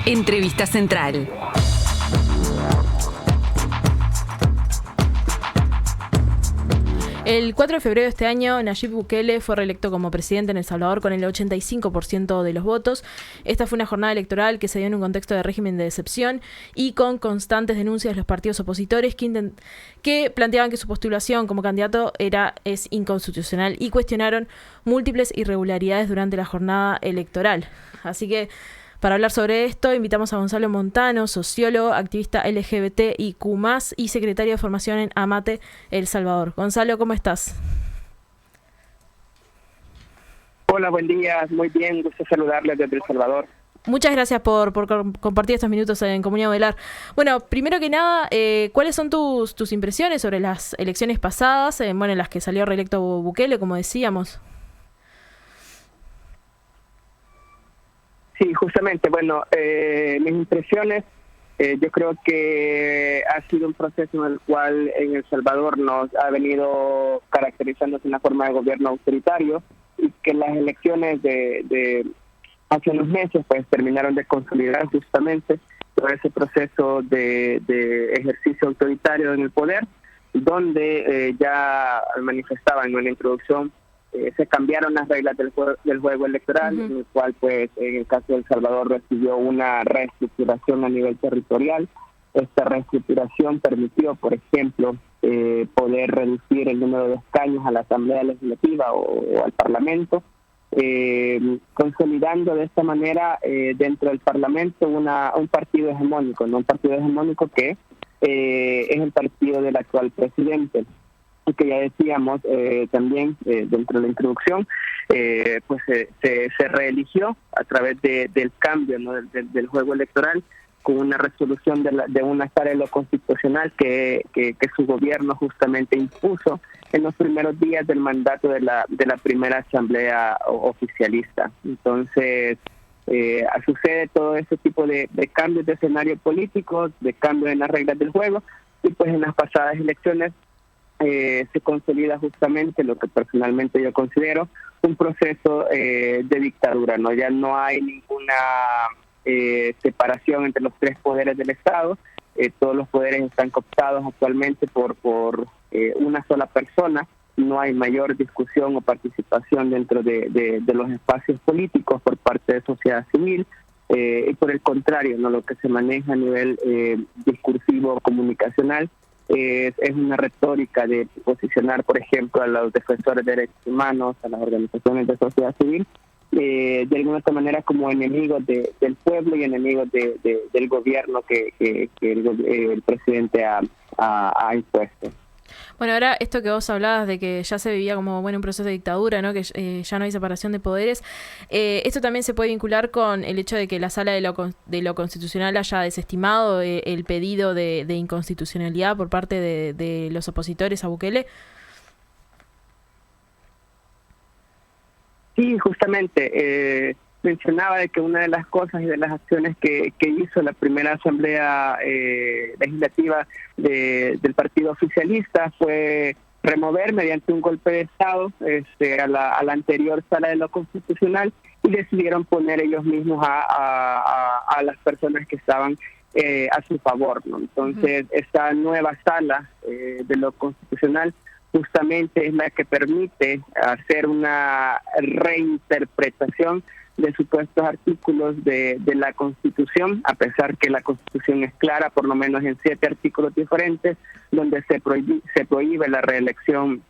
Entrevista Central. El 4 de febrero de este año, Nayib Bukele fue reelecto como presidente en El Salvador con el 85% de los votos. Esta fue una jornada electoral que se dio en un contexto de régimen de excepción y con constantes denuncias de los partidos opositores que planteaban que su postulación como candidato es inconstitucional y cuestionaron múltiples irregularidades durante la jornada electoral. Así que, para hablar sobre esto, invitamos a Gonzalo Montano, sociólogo, activista LGBTIQ+, y secretario de formación en AMATE El Salvador. Gonzalo, ¿cómo estás? Hola, buen día. Muy bien, gusto saludarles desde El Salvador. Muchas gracias por compartir estos minutos en Comunidad Velar. Bueno, primero que nada, ¿cuáles son tus impresiones sobre las elecciones pasadas, en las que salió reelecto Bukele, como decíamos? Sí, justamente, mis impresiones, yo creo que ha sido un proceso en el cual en El Salvador nos ha venido caracterizándose una forma de gobierno autoritario y que las elecciones de hace unos meses pues terminaron de consolidar justamente todo ese proceso de ejercicio autoritario en el poder, donde ya manifestaba en una introducción se cambiaron las reglas del juego electoral, en el cual, pues, en el caso de El Salvador recibió una reestructuración a nivel territorial. Esta reestructuración permitió, por ejemplo, poder reducir el número de escaños a la Asamblea Legislativa o al Parlamento, consolidando de esta manera dentro del Parlamento un partido hegemónico, ¿no? Un partido hegemónico que es el partido del actual presidente. Y que ya decíamos también dentro de la introducción, pues se reeligió a través del cambio, ¿no? del juego electoral, con una resolución de una sala de lo constitucional que su gobierno justamente impuso en los primeros días del mandato de la primera asamblea oficialista. Entonces, sucede todo ese tipo de cambios de escenario político, de cambios en las reglas del juego, y pues en las pasadas elecciones se consolida justamente lo que personalmente yo considero un proceso de dictadura, ¿no? Ya no hay ninguna separación entre los tres poderes del Estado. Todos los poderes están cooptados actualmente por una sola persona. No hay mayor discusión o participación dentro de los espacios políticos por parte de sociedad civil. Y por el contrario, ¿no? Lo que se maneja a nivel discursivo comunicacional es una retórica de posicionar, por ejemplo, a los defensores de derechos humanos, a las organizaciones de sociedad civil, de alguna otra manera como enemigos del pueblo y enemigos del gobierno que el presidente ha impuesto. Bueno, ahora esto que vos hablabas de que ya se vivía como un proceso de dictadura, ¿no? Que ya no hay separación de poderes. Esto también se puede vincular con el hecho de que la Sala de lo Constitucional haya desestimado el pedido de inconstitucionalidad por parte de los opositores a Bukele. Sí, justamente. Mencionaba de que una de las cosas y de las acciones que hizo la primera asamblea legislativa del partido oficialista fue remover mediante un golpe de Estado a la anterior sala de lo constitucional, y decidieron poner ellos mismos a las personas que estaban a su favor, ¿no? Entonces, esta nueva sala de lo constitucional justamente es la que permite hacer una reinterpretación de supuestos artículos de la Constitución, a pesar que la Constitución es clara, por lo menos en 7 artículos diferentes, donde se prohíbe la reelección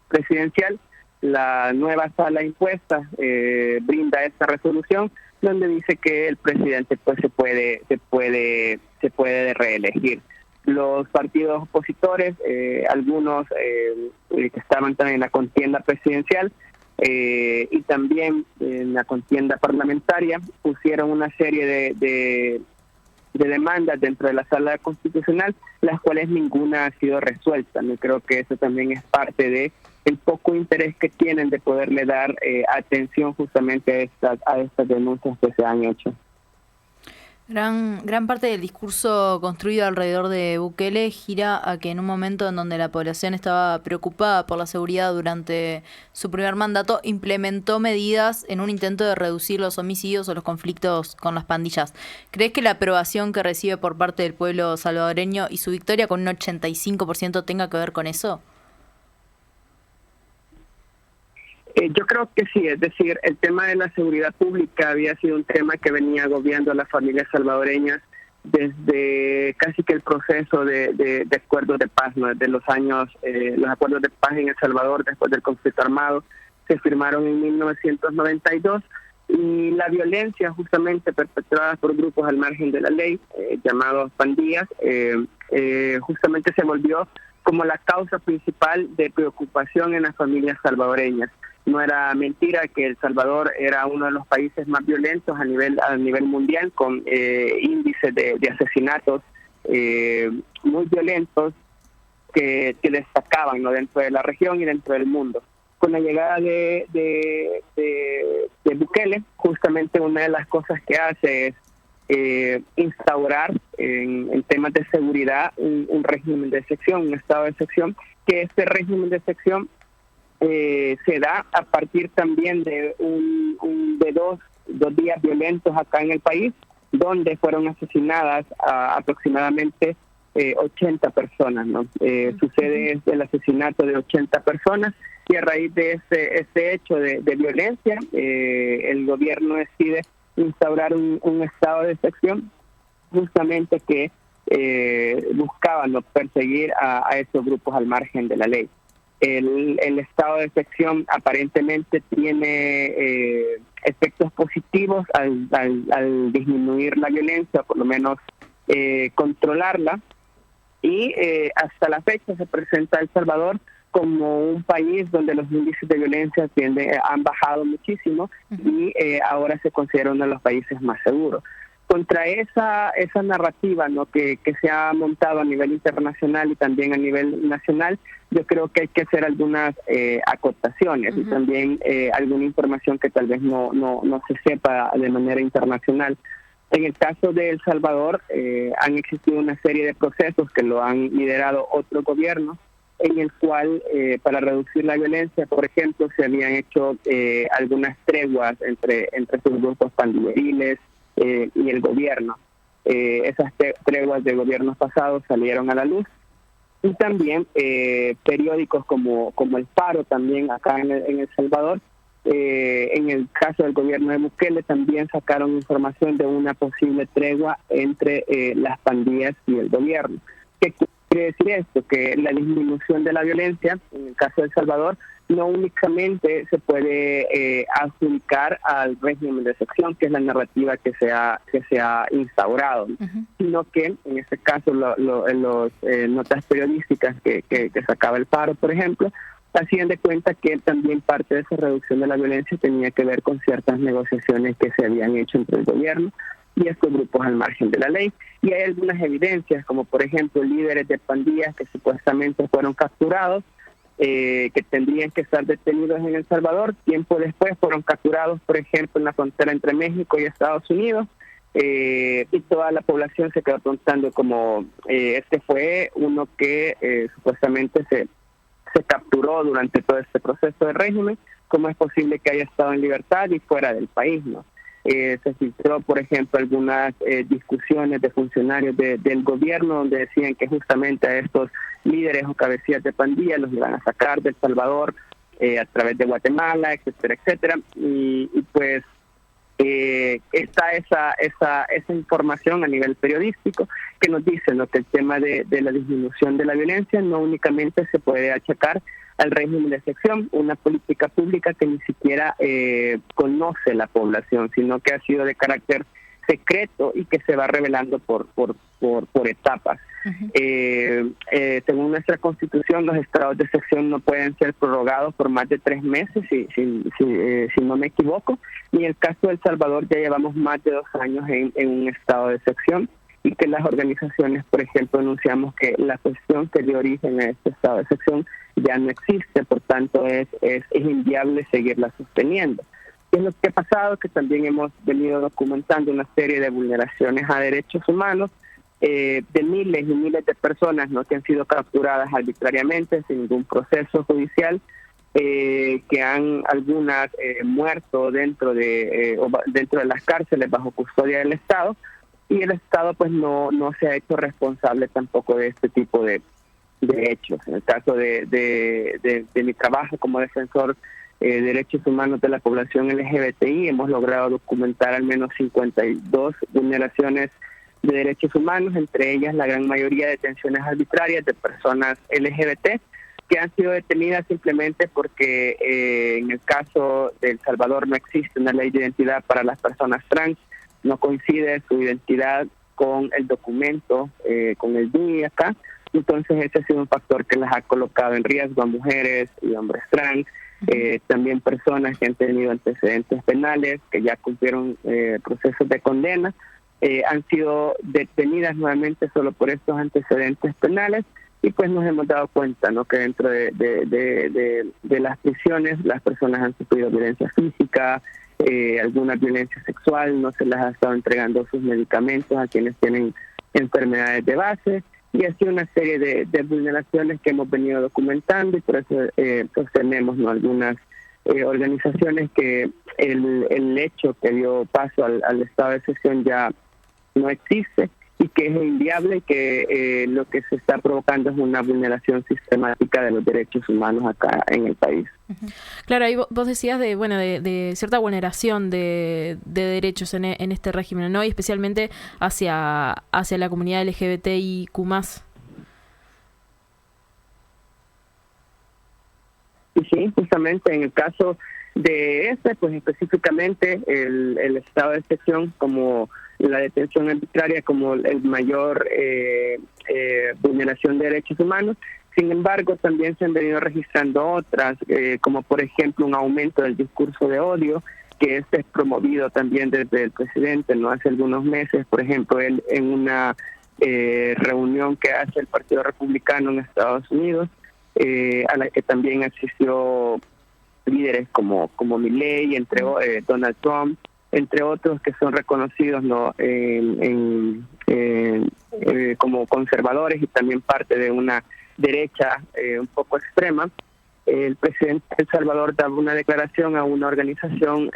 presidencial. La nueva sala impuesta brinda esta resolución, donde dice que el presidente pues se puede reelegir. Los partidos opositores, algunos que estaban también en la contienda presidencial, y también en la contienda parlamentaria, pusieron una serie de demandas dentro de la sala constitucional, las cuales ninguna ha sido resuelta. Yo creo que eso también es parte de el poco interés que tienen de poderle dar atención justamente a estas denuncias que se han hecho. Gran parte del discurso construido alrededor de Bukele gira a que en un momento en donde la población estaba preocupada por la seguridad durante su primer mandato, implementó medidas en un intento de reducir los homicidios o los conflictos con las pandillas. ¿Crees que la aprobación que recibe por parte del pueblo salvadoreño y su victoria con un 85% tenga que ver con eso? Yo creo que sí, es decir, el tema de la seguridad pública había sido un tema que venía agobiando a las familias salvadoreñas desde casi que el proceso de acuerdos de paz, ¿no? Desde los años, los acuerdos de paz en El Salvador después del conflicto armado se firmaron en 1992 y la violencia justamente perpetrada por grupos al margen de la ley, llamados pandillas, justamente se volvió como la causa principal de preocupación en las familias salvadoreñas. No era mentira que El Salvador era uno de los países más violentos a nivel mundial, con índices de asesinatos muy violentos que destacaban, ¿no?, dentro de la región y dentro del mundo. Con la llegada de Bukele, justamente una de las cosas que hace es instaurar en temas de seguridad un régimen de excepción, un estado de excepción, que este régimen de excepción se da a partir también de dos días violentos acá en el país, donde fueron asesinadas aproximadamente 80 personas, ¿no? Sucede el asesinato de 80 personas y a raíz de ese hecho de violencia, el gobierno decide instaurar un estado de excepción justamente que buscaban, ¿no?, perseguir a esos grupos al margen de la ley. El estado de excepción aparentemente tiene efectos positivos al disminuir la violencia, por lo menos controlarla, y hasta la fecha se presenta El Salvador como un país donde los índices de violencia han bajado muchísimo y ahora se considera uno de los países más seguros. Contra esa narrativa, ¿no?, que se ha montado a nivel internacional y también a nivel nacional, yo creo que hay que hacer algunas acotaciones y también alguna información que tal vez no se sepa de manera internacional. En el caso de El Salvador, han existido una serie de procesos que lo han liderado otros gobiernos, en el cual para reducir la violencia, por ejemplo, se habían hecho algunas treguas entre sus grupos pandilleriles y el gobierno. Esas treguas de gobiernos pasados salieron a la luz y también periódicos como El Faro, también acá en El Salvador, en el caso del gobierno de Bukele, también sacaron información de una posible tregua entre las pandillas y el gobierno. ¿Qué quiere decir esto? Que la disminución de la violencia, en el caso de El Salvador, no únicamente se puede adjudicar al régimen de excepción, que es la narrativa que se ha instaurado, sino que en este caso en las notas periodísticas que sacaba El Faro, por ejemplo, hacían de cuenta que también parte de esa reducción de la violencia tenía que ver con ciertas negociaciones que se habían hecho entre el gobierno y estos grupos al margen de la ley. Y hay algunas evidencias, como por ejemplo líderes de pandillas que supuestamente fueron capturados, que tendrían que estar detenidos en El Salvador. Tiempo después fueron capturados, por ejemplo, en la frontera entre México y Estados Unidos, y toda la población se quedó preguntando como este fue uno que supuestamente se capturó durante todo este proceso de régimen, ¿cómo es posible que haya estado en libertad y fuera del país, ¿no? Se filtró, por ejemplo, algunas discusiones de funcionarios del gobierno donde decían que justamente a estos líderes o cabecillas de pandilla los iban a sacar de El Salvador a través de Guatemala, etcétera, etcétera. Y pues está esa información a nivel periodístico que nos dice, ¿no?, que el tema de la disminución de la violencia no únicamente se puede achacar al régimen de excepción, una política pública que ni siquiera conoce la población, sino que ha sido de carácter secreto y que se va revelando por etapas. Según nuestra Constitución, los estados de excepción no pueden ser prorrogados por más de 3 meses, si no me equivoco, y en el caso de El Salvador ya llevamos más de 2 años en un estado de excepción, y que las organizaciones, por ejemplo, anunciamos que la cuestión que dio origen a este estado de excepción ya no existe, por tanto es inviable seguirla sosteniendo. ¿Qué es lo que ha pasado? Que también hemos venido documentando una serie de vulneraciones a derechos humanos de miles y miles de personas, ¿no?, que han sido capturadas arbitrariamente sin ningún proceso judicial, que han algunas muerto dentro de las cárceles bajo custodia del Estado, y el Estado pues no se ha hecho responsable tampoco de este tipo de hechos. En el caso de mi trabajo como defensor de derechos humanos de la población LGBTI, hemos logrado documentar al menos 52 vulneraciones de derechos humanos, entre ellas la gran mayoría de detenciones arbitrarias de personas LGBT que han sido detenidas simplemente porque en el caso de El Salvador no existe una ley de identidad para las personas trans, no coincide su identidad con el documento, con el DNI acá, entonces ese ha sido un factor que las ha colocado en riesgo a mujeres y hombres trans, también personas que han tenido antecedentes penales, que ya cumplieron procesos de condena, han sido detenidas nuevamente solo por estos antecedentes penales, y pues nos hemos dado cuenta, ¿no?, que dentro de las prisiones las personas han sufrido violencia física, alguna violencia sexual, no se les ha estado entregando sus medicamentos a quienes tienen enfermedades de base, y ha sido una serie de vulneraciones que hemos venido documentando, y por eso sostenemos, ¿no?, algunas organizaciones que el hecho que dio paso al estado de excepción ya no existe, y que es inviable, y que lo que se está provocando es una vulneración sistemática de los derechos humanos acá en el país. Claro, ahí vos decías de cierta vulneración de derechos en este régimen, ¿no? Y especialmente hacia la comunidad LGBTIQ+. Y sí, justamente en el caso de pues específicamente el estado de excepción, como la detención arbitraria, como el mayor vulneración de derechos humanos. Sin embargo, también se han venido registrando otras, como por ejemplo un aumento del discurso de odio, que es promovido también desde el presidente, no hace algunos meses. Por ejemplo, él en una reunión que hace el Partido Republicano en Estados Unidos, a la que también asistió líderes como Milley, Donald Trump, entre otros que son reconocidos, ¿no?, como conservadores y también parte de una derecha un poco extrema. El presidente de El Salvador daba una declaración a una organización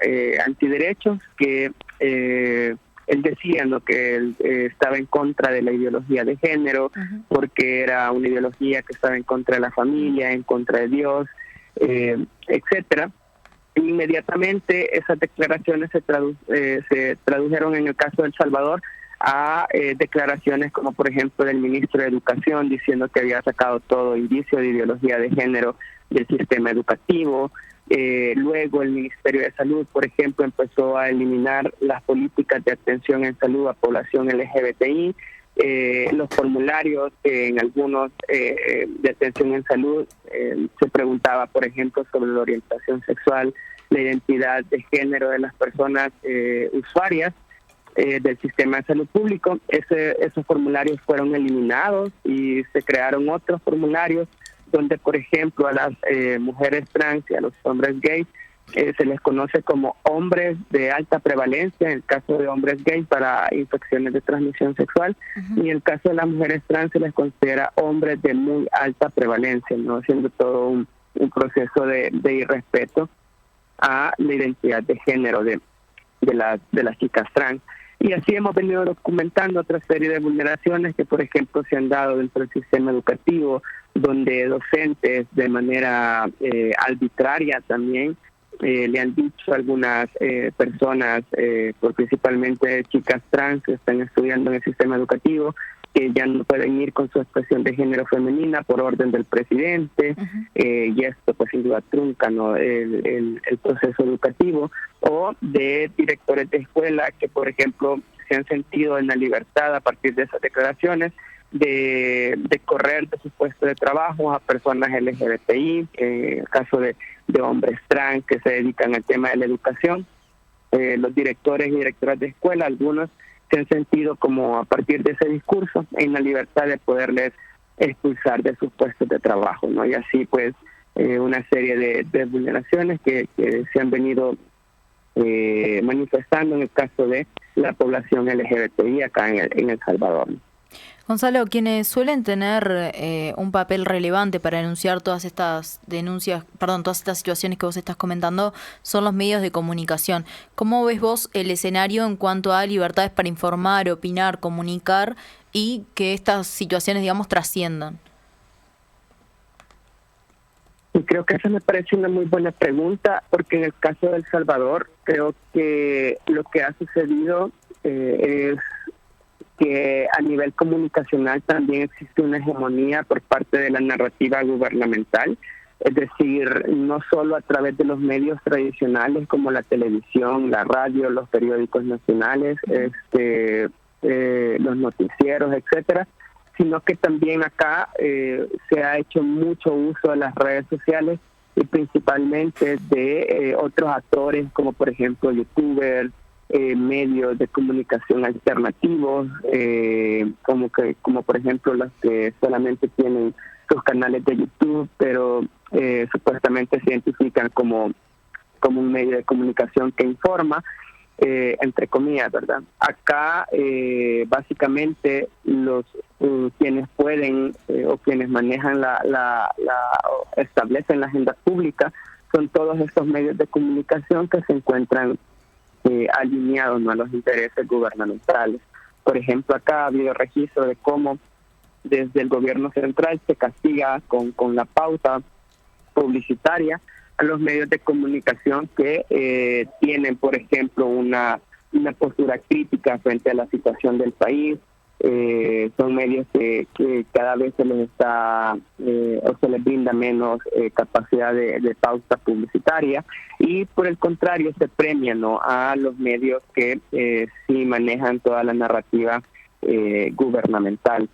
antiderechos que él decía, ¿no?, que él estaba en contra de la ideología de género, porque era una ideología que estaba en contra de la familia, en contra de Dios, etcétera. Inmediatamente esas declaraciones se tradujeron en el caso de El Salvador a declaraciones como por ejemplo del ministro de Educación, diciendo que había sacado todo indicio de ideología de género del sistema educativo. Luego el Ministerio de Salud, por ejemplo, empezó a eliminar las políticas de atención en salud a población LGBTI. Los formularios en algunos de atención en salud se preguntaba, por ejemplo, sobre la orientación sexual, la identidad de género de las personas usuarias del sistema de salud público. Esos formularios fueron eliminados y se crearon otros formularios donde, por ejemplo, a las mujeres trans y a los hombres gays se les conoce como hombres de alta prevalencia, en el caso de hombres gays para infecciones de transmisión sexual, y en el caso de las mujeres trans se les considera hombres de muy alta prevalencia, ¿no?, siendo todo un proceso de irrespeto a la identidad de género de las chicas trans. Y así hemos venido documentando otra serie de vulneraciones que, por ejemplo, se han dado dentro del sistema educativo, donde docentes de manera arbitraria también le han dicho a algunas personas, principalmente chicas trans que están estudiando en el sistema educativo, que ya no pueden ir con su expresión de género femenina por orden del presidente, y esto pues sin duda trunca, ¿no?, el proceso educativo, o de directores de escuela que, por ejemplo, se han sentido en la libertad a partir de esas declaraciones de correr de su puesto de trabajo a personas LGBTI, en el caso de hombres trans que se dedican al tema de la educación. Los directores y directoras de escuela, algunos se han sentido como a partir de ese discurso en la libertad de poderles expulsar de sus puestos de trabajo, ¿no? Y así pues una serie de vulneraciones que se han venido manifestando en el caso de la población LGBTI acá en El Salvador. Gonzalo, quienes suelen tener un papel relevante para denunciar todas estas todas estas situaciones que vos estás comentando, son los medios de comunicación. ¿Cómo ves vos el escenario en cuanto a libertades para informar, opinar, comunicar y que estas situaciones, digamos, trasciendan? Y creo que esa me parece una muy buena pregunta, porque en el caso de El Salvador, creo que lo que ha sucedido es que a nivel comunicacional también existe una hegemonía por parte de la narrativa gubernamental, es decir, no solo a través de los medios tradicionales como la televisión, la radio, los periódicos nacionales, los noticieros, etcétera, sino que también acá se ha hecho mucho uso de las redes sociales y principalmente de otros actores como por ejemplo youtubers, medios de comunicación alternativos, como por ejemplo los que solamente tienen sus canales de YouTube, pero supuestamente se identifican como un medio de comunicación que informa, entre comillas, ¿verdad? Acá básicamente los quienes pueden o quienes manejan o establecen la agenda pública son todos estos medios de comunicación que se encuentran alineados, ¿no?, a los intereses gubernamentales. Por ejemplo, acá ha habido registro de cómo desde el gobierno central se castiga con la pauta publicitaria a los medios de comunicación que tienen, por ejemplo, una postura crítica frente a la situación del país. Son medios que cada vez se les está o se les brinda menos capacidad de pauta publicitaria, y por el contrario se premia, ¿no?, a los medios que sí manejan toda la narrativa gubernamental.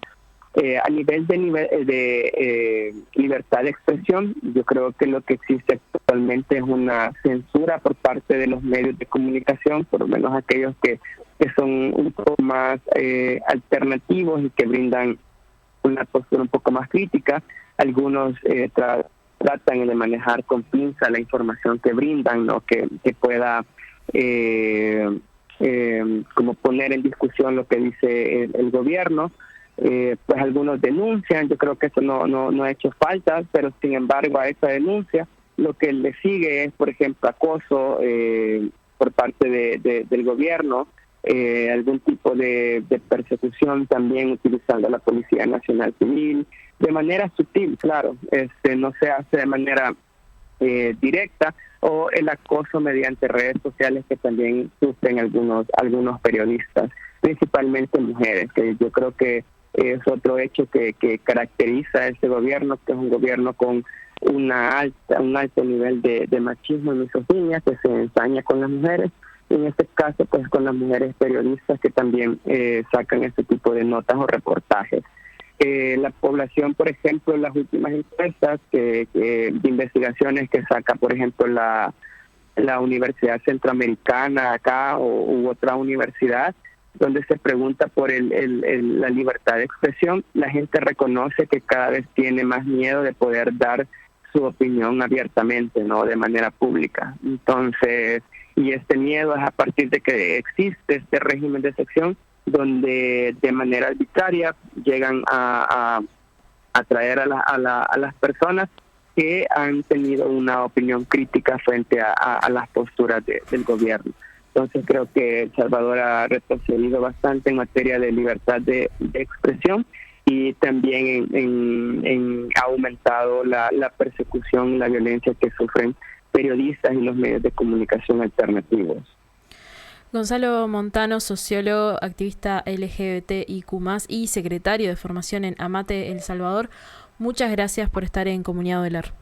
A nivel de libertad de expresión, yo creo que lo que existe actualmente es una censura por parte de los medios de comunicación, por lo menos aquellos que son un poco más alternativos y que brindan una postura un poco más crítica. Algunos tratan de manejar con pinza la información que brindan, ¿no?, que pueda como poner en discusión lo que dice el gobierno. Pues algunos denuncian, yo creo que eso no ha hecho falta, pero sin embargo a esa denuncia lo que le sigue es, por ejemplo, acoso por parte del gobierno, algún tipo de persecución también utilizando la Policía Nacional Civil, de manera sutil, claro, no se hace de manera directa, o el acoso mediante redes sociales que también sufren algunos periodistas, principalmente mujeres, que yo creo que es otro hecho que caracteriza a este gobierno, que es un gobierno con un alto nivel de machismo y misoginia, que se ensaña con las mujeres, y en este caso pues con las mujeres periodistas que también sacan este tipo de notas o reportajes. La población, por ejemplo, en las últimas encuestas de investigaciones que saca, por ejemplo, la Universidad Centroamericana acá u otra universidad, donde se pregunta por la libertad de expresión, la gente reconoce que cada vez tiene más miedo de poder dar su opinión abiertamente, ¿no?, de manera pública. Entonces, y este miedo es a partir de que existe este régimen de sección donde de manera arbitraria llegan a atraer a las personas que han tenido una opinión crítica frente a las posturas del gobierno. Entonces creo que El Salvador ha retrocedido bastante en materia de libertad de expresión, y también ha aumentado la persecución y la violencia que sufren periodistas y los medios de comunicación alternativos. Gonzalo Montano, sociólogo, activista LGBTIQ+, y secretario de formación en Amate El Salvador, muchas gracias por estar en Comunidad Odelar.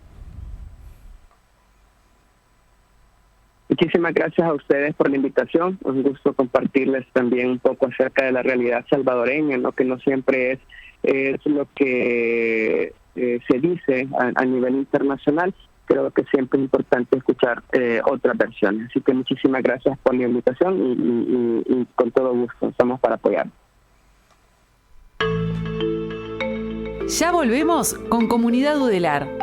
Muchísimas gracias a ustedes por la invitación. Un gusto compartirles también un poco acerca de la realidad salvadoreña, ¿no?, que no siempre es lo que se dice a nivel internacional. Creo que siempre es importante escuchar otras versiones. Así que muchísimas gracias por la invitación y con todo gusto estamos para apoyar. Ya volvemos con Comunidad Odelar.